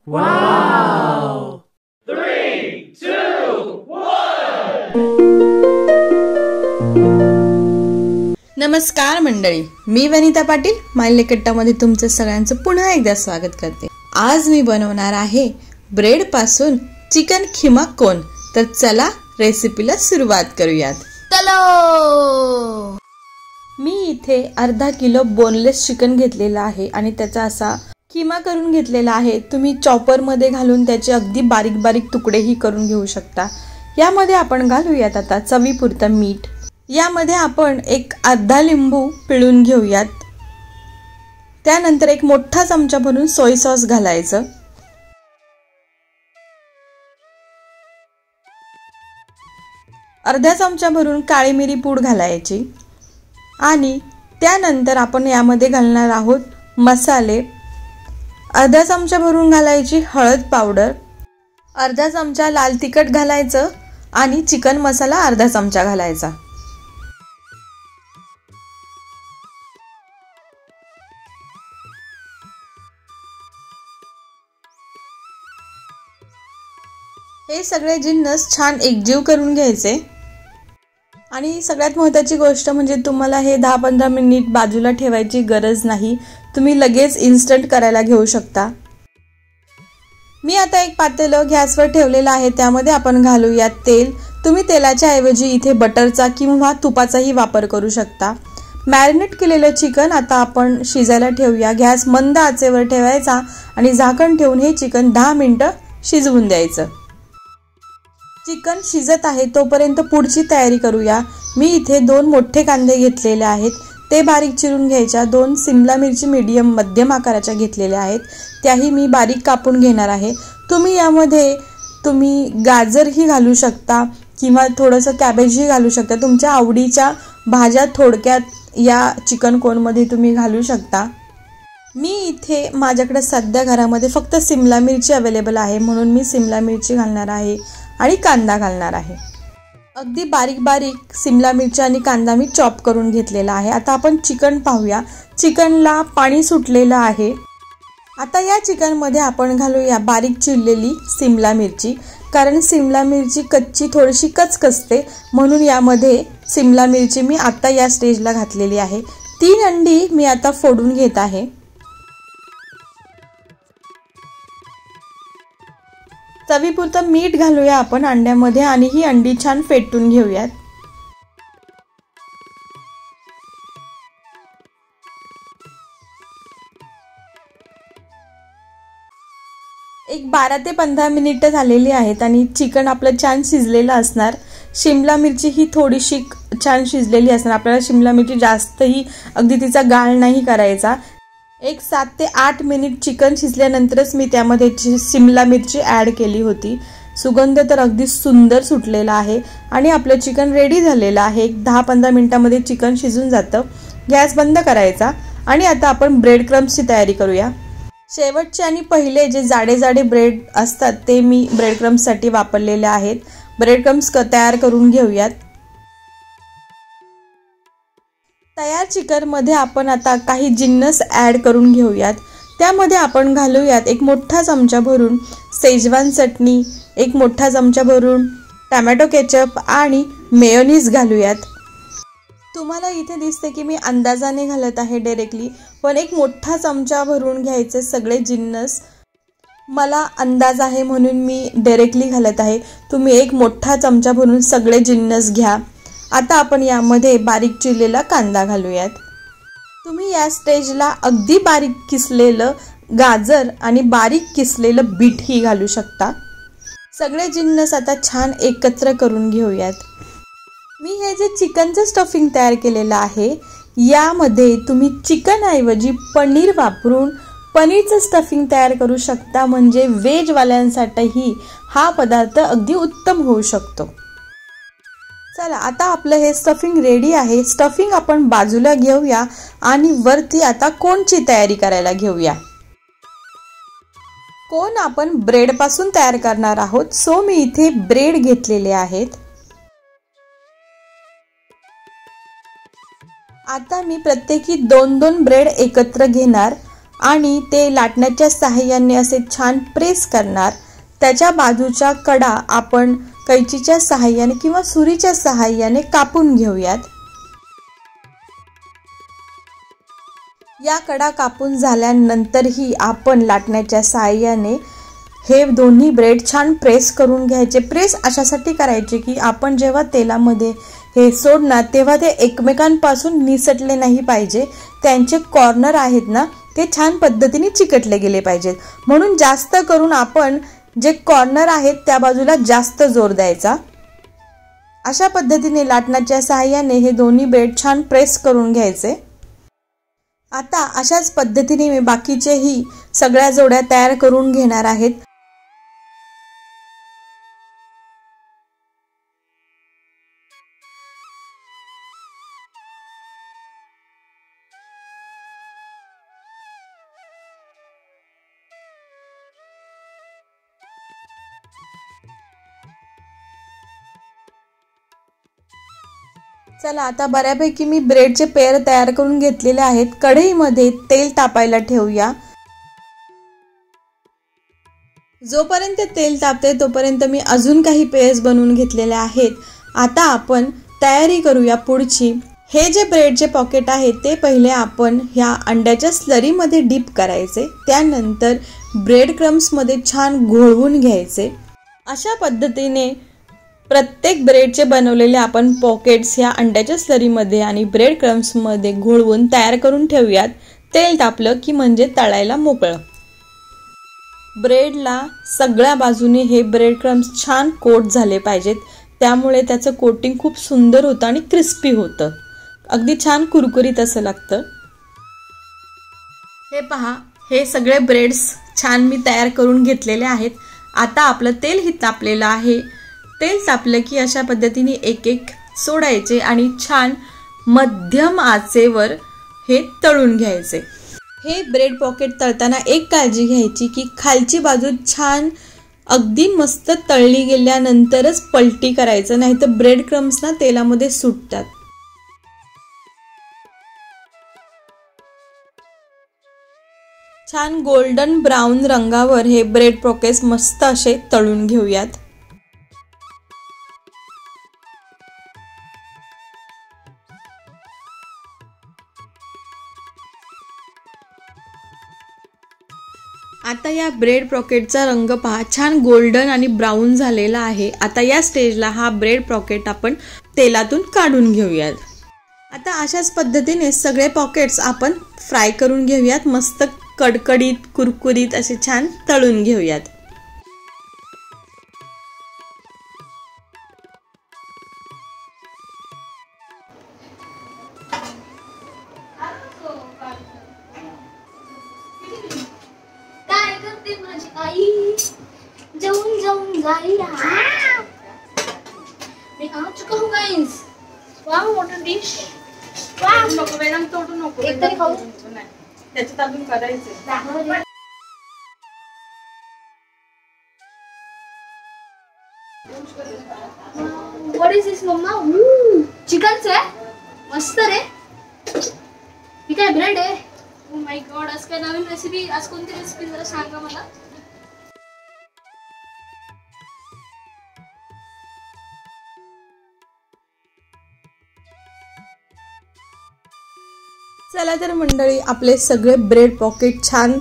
Wow! 3, 2, 1! नमस्कार मंडळी, मी वनिता पाटील मायलेकट्टामध्ये तुमचं सगळ्यांचं पुन्हा एकदा स्वागत करते। आज मी बनवणार आहे ब्रेड पासून चिकन खिमा कोन। तर चला रेसिपीला सुरुवात करूयात। चलो, मी इथे अर्धा किलो बोनलेस चिकन घेतलेला आहे आणि त्याचा असा किमा करून घेतलेला आहे। तुम्ही चॉपर मध्ये घालून त्याचे अगदी बारीक बारीक तुकडेही करून घेऊ शकता। यामध्ये आपण घालूयात आता चवीपुरतं मीठ। यामध्ये आपण एक अर्धा लिंबू पिळून घेऊयात। त्यानंतर एक मोठा चमचा भरून सोय सॉस घालायचं। अर्धा चमचा भरून काळी मिरी पूड घालायची आणि त्यानंतर आपण यामध्ये घालणार आहोत मसाले। अर्धा चमचा भरून घालायची हळद पावडर, अर्धा चमचा लाल तिखट घालायचं आणि चिकन मसाला अर्धा चमचा घालायचा। हे सगळे जिन्नस छान एकजीव करून घ्यायचे आणि सगळ्यात महत्त्वाची गोष्ट म्हणजे तुम्हाला हे 10-15 मिनिट बाजूला ठेवायची गरज नाही। तुम्ही लगेच इन्स्टंट करायला घेऊ शकता। मी आता एक पातेलं गॅसवर ठेवलेलं आहे, त्यामध्ये आपण घालूयात तेल। तुम्ही तेलाच्या ऐवजी इथे बटरचा किंवा तुपाचाही वापर करू शकता। मॅरिनेट केलेलं चिकन आता आपण शिजायला ठेवूया। गॅस मंद आचेवर ठेवायचा आणि झाकण ठेवून हे चिकन 10 मिनिटं शिजवून द्यायचं। चिकन शिजत आहे तोपर्यंत पुढची तयारी करूया। मी इथे 2 मोठे कांदे घेतलेले आहेत, ते बारीक चिरून घ्यायच्या। 2 सिमला मिरची मीडियम मध्यम आकाराच्या घेतलेल्या आहेत, त्याही मी बारीक कापून घेणार आहे। तुम्ही यामध्ये गाजरही घालू शकता किंवा थोडंसं कॅबेजही घालू शकता। तुमच्या आवडीच्या भाज्या थोडक्यात या चिकन कोनमध्ये तुम्ही घालू शकता। मी इथे माझ्याकडे सध्या घरामध्ये फक्त सिमला मिरची अवेलेबल आहे, म्हणून मी सिमला मिरची घालणार आहे आणि कांदा घालणार आहे। अगदी बारीक बारीक सिमला मिरची आणि कांदा मी चॉप करून घेतलेला आहे। आता आपण चिकन पाहूया। चिकनला पाणी सुटलेलं आहे। आता या चिकनमध्ये आपण घालूया बारीक चिरलेली सिमला मिरची, कारण सिमला मिरची कच्ची थोडीशी कचकचते, म्हणून यामध्ये सिमला मिरची मी आता या स्टेजला घातलेली आहे। 3 अंडी मी आता फोडून घेत आहे। चवीपुरतं मीठ घालूया आपण अंड्यामध्ये आणि ही अंडी छान फेटून घेऊयात। एक 12 ते 15 मिनिटं झालेली आहेत आणि चिकन आपलं छान शिजलेलं असणार। शिमला मिरची ही थोडीशी छान शिजलेली असणार। आपल्याला शिमला मिरची जास्तही अगदी तिचा गाळ नाही करायचा। एक 7 ते 8 मिनिट चिकन शिजल्यानंतरच मी त्यामध्ये शिमला मिरची ॲड केली होती। सुगंध तर अगदी सुंदर सुटलेला आहे आणि आपलं चिकन रेडी झालेलं आहे। एक 10-15 मिनिटांमध्ये चिकन शिजून जातं। गॅस बंद करायचा आणि आता आपण ब्रेड क्रम्सची तयारी करूया। शेवटचे आणि पहिले जे जाडे जाडे ब्रेड असतात ते मी ब्रेड क्रम्ससाठी वापरलेले आहेत। ब्रेड क्रम्स तयार करून घेऊयात। तयार चिकन मध्ये आपण आता काही जिन्नस ॲड करून घेऊयात। त्यामध्ये आपण घालूयात एक मोठा चमचा भरून शेजवान चटणी, एक मोठा चमचा भरून टोमॅटो केचप आणि मेयोनीज घालूयात। तुम्हाला इथे दिसते की मी अंदाजाने घालत आहे डायरेक्टली, पण एक मोठा चमचा भरून घ्यायचे सगळे जिन्नस। मला अंदाज आहे म्हणून मी डायरेक्टली घालत आहे। तुम्ही एक मोठा चमचा भरून सगळे जिन्नस घ्या। आता आपण यामध्ये बारीक चिरलेला कांदा घालूयात। तुम्ही या स्टेजला अगदी बारीक किसलेलं गाजर आणि बारीक किसलेलं बीटही घालू शकता। सगळे जिन्नस आता छान एकत्र करून घेऊयात। मी हे जे चिकनचं स्टफिंग तयार केलेलं आहे, यामध्ये तुम्ही चिकन ऐवजी पनीर वापरून पनीरचं स्टफिंग तयार करू शकता, म्हणजे व्हेजवाल्यांसाठीही हा पदार्थ अगदी उत्तम होऊ शकतो। चला, आता आपलं हे स्टफिंग रेडी आहे। स्टफिंग आपण बाजूला घेऊया आणि वरती आता कोनची तयारी करायला घेऊया। कोन आपण ब्रेड पासून तयार करणार आहोत, सो मी इथे ब्रेड घेतलेले आहेत। आता मी प्रत्येकी 2-2 ब्रेड एकत्र घेणार आणि ते लाटण्याच्या सहाय्याने असे छान प्रेस करणार। त्याच्या बाजूच्या कडा आपण कैचीच्या सहाय्याने किंवा सुरीच्या सहाय्याने कापून घेऊयात। या कडा कापून झाल्यानंतरही आपण लाटण्याच्या सहाय्याने हे दोन्ही ब्रेड छान प्रेस करून घ्यायचे। प्रेस अशासाठी करायचे की आपण जेव्हा तेलामध्ये हे सोडणार तेव्हा ते एकमेकांपासून निसटले नाही पाहिजे, त्यांचे कॉर्नर आहेत ना ते छान पद्धतीने चिकटले गेले पाहिजेत। म्हणून जास्त करून आपण जे कॉर्नर आहेत त्या बाजूला जास्त जोर द्यायचा। अशा पद्धतीने लाटण्याच्या सहाय्याने हे दोन्ही ब्रेड छान प्रेस करून घ्यायचे। आता अशाच पद्धतीने मी बाकीचेही सगळ्या जोड्या तयार करून घेणार आहेत। चला आता बऱ्यापैकी मी ब्रेडचे पेयर तयार करून घेतलेले आहेत। कढईमध्ये तेल तापायला ठेवूया। जोपर्यंत तेल तापते तोपर्यंत मी अजून काही पेयर्स बनवून घेतलेले आहेत। आता आपण तयारी करूया पुढची। हे जे ब्रेडचे पॉकेट आहे ते पहिले आपण ह्या अंड्याच्या स्लरीमध्ये डीप करायचे, त्यानंतर ब्रेड क्रम्समध्ये छान घोळवून घ्यायचे। अशा पद्धतीने प्रत्येक ब्रेडचे बनवलेले आपण पॉकेट्स ह्या अंड्याच्या स्लरीमध्ये आणि ब्रेड क्रम्समध्ये घोळवून तयार करून ठेवूयात। तेल तापलं की म्हणजे तळायला मोकळं। ब्रेडला सगळ्या बाजूने हे ब्रेड क्रम्स छान कोट झाले पाहिजेत, त्यामुळे त्याचं कोटिंग खूप सुंदर होतं आणि क्रिस्पी होतं, अगदी छान कुरकुरीत असं लागतं। हे पहा, हे सगळे ब्रेड्स छान मी तयार करून घेतलेले आहेत। आता आपलं तेलही तापलेलं आहे। तेल तापलं की अशा पद्धतीने एक एक सोडायचे आणि छान मध्यम आचेवर हे तळून घ्यायचे। हे ब्रेड पॉकेट तळताना एक काळजी घ्यायची की खालची बाजू छान अगदी मस्त तळली गेल्यानंतरच पलटी करायचं, नाहीतर ब्रेड क्रम्स ना तेलामध्ये सुटतात। छान गोल्डन ब्राऊन रंगावर हे ब्रेड पॉकेट्स मस्त असे तळून घेऊयात। आता या ब्रेड पॉकेटचा रंग पहा, छान गोल्डन आणि ब्राऊन झालेला आहे। आता या स्टेजला हा ब्रेड पॉकेट आपण तेलातून काढून घेऊयात। आता अशाच पद्धतीने सगळे पॉकेट्स आपण फ्राय करून घेऊयात, मस्त कडकडीत कुरकुरीत असे छान तळून घेऊयात। मैं आ चुका हूँ guys. Wow what a dish. Wow नको वेलम तोडू नको, एक तरी खाऊ नाही, त्याच्यात अजून करायचे। What is this mamma? Chicken है, मस्त रे। हे काय ब्रेड आहे? ओ माय गॉड, आज काय नवीन रेसिपी? आज कोणती रेसिपी जरा सांगा मला। चला तर मंडळी, आपले सगळे ब्रेड पॉकेट छान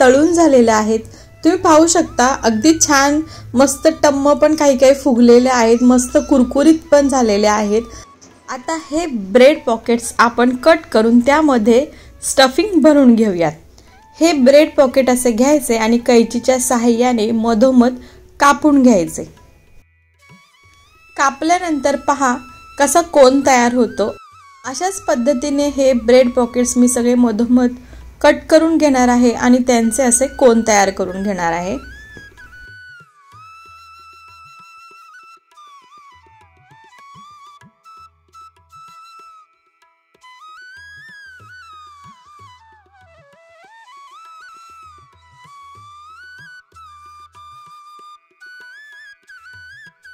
तळून झालेले आहेत। तुम्ही पाहू शकता अगदी छान मस्त टम्म पण काही काही फुगलेले आहेत, मस्त कुरकुरीत पण झालेले आहेत। आता हे ब्रेड पॉकेट्स आपण कट करून त्यामध्ये स्टफिंग भरून घेऊयात। हे ब्रेड पॉकेट असे घ्यायचे आणि कैचीच्या सहाय्याने मधोमध कापून घ्यायचे। कापल्यानंतर पहा कसा कोन तयार होतो। अशाच पद्धतीने हे ब्रेड पॉकेट्स मी सगळे मधोमध कट करून घेणार आहे आणि त्यांचे असे कोन तयार करून घेणार आहे।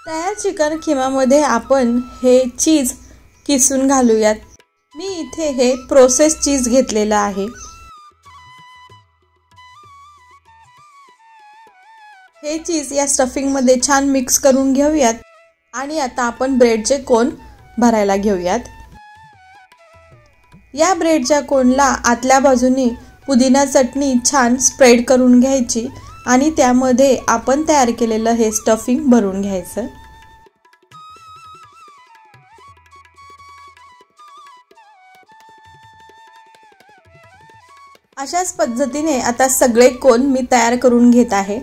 तयार चिकन खिमामध्ये आपण हे चीज किसून घालूयात। मी इथे हे प्रोसेस चीज घेतलेला आहे। हे चीज या स्टफिंगमध्ये छान मिक्स करून घेऊयात आणि आता आपण ब्रेडचे कोन भरायला घेऊयात। या ब्रेडच्या कोनला आतल्या बाजूने पुदिना चटणी छान स्प्रेड करून घ्यायची आणि त्यामध्ये आपण तयार केलेलं हे स्टफिंग भरून घ्यायचं। अशाच पद्धतीने आता सगळे कोन मी तयार करून घेत आहे।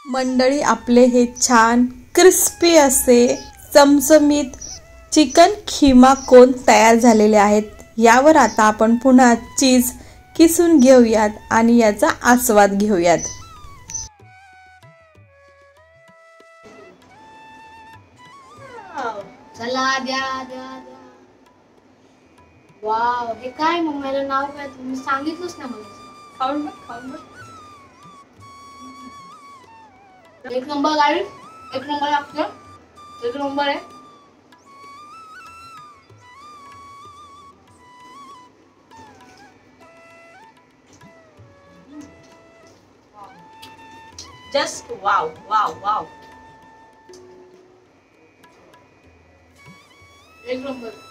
मंडळी, आपले हे छान क्रिस्पी असे चमचमीत चिकन खिमा कोन तयार झालेले आहेत। यावर आता आपण पुन्हा चीज किसून घेऊयात आणि याचा आस्वाद घेऊयात। चला द्या द्या द्या। वाव, हे काय मम्मीला नाव काय तुम्ही सांगितलंच ना मला। खाऊन बघ। एक नंबर गाडी, एक नंबर लागतं, एक नंबर आहे। जस्ट वाव वाव वाव, एक नंबर।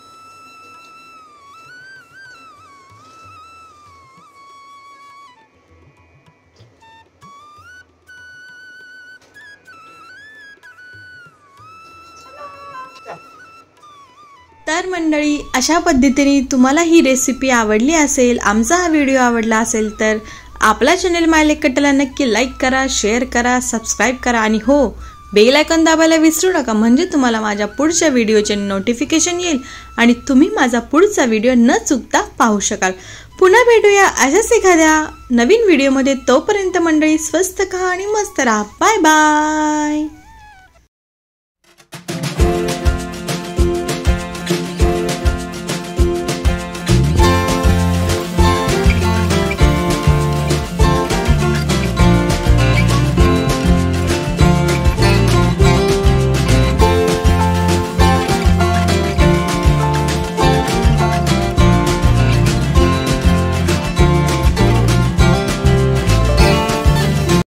तर मंडळी, अशा पद्धतीने तुम्हाला ही रेसिपी आवडली असेल, आमचा हा व्हिडिओ आवडला असेल तर आपला चॅनल माय लेक कट्टाला नक्की लाईक करा, शेअर करा, सबस्क्राईब करा आणि हो, बेल आयकॉन दाबायला विसरू नका, म्हणजे तुम्हाला माझ्या पुढच्या व्हिडिओचे नोटिफिकेशन येईल आणि तुम्ही माझा पुढचा व्हिडिओ न चुकता पाहू शकाल। पुन्हा भेटूया अशाच एखाद्या नवीन व्हिडिओमध्ये। तोपर्यंत मंडळी, स्वस्त खा आणि मस्त राहा। Bye bye.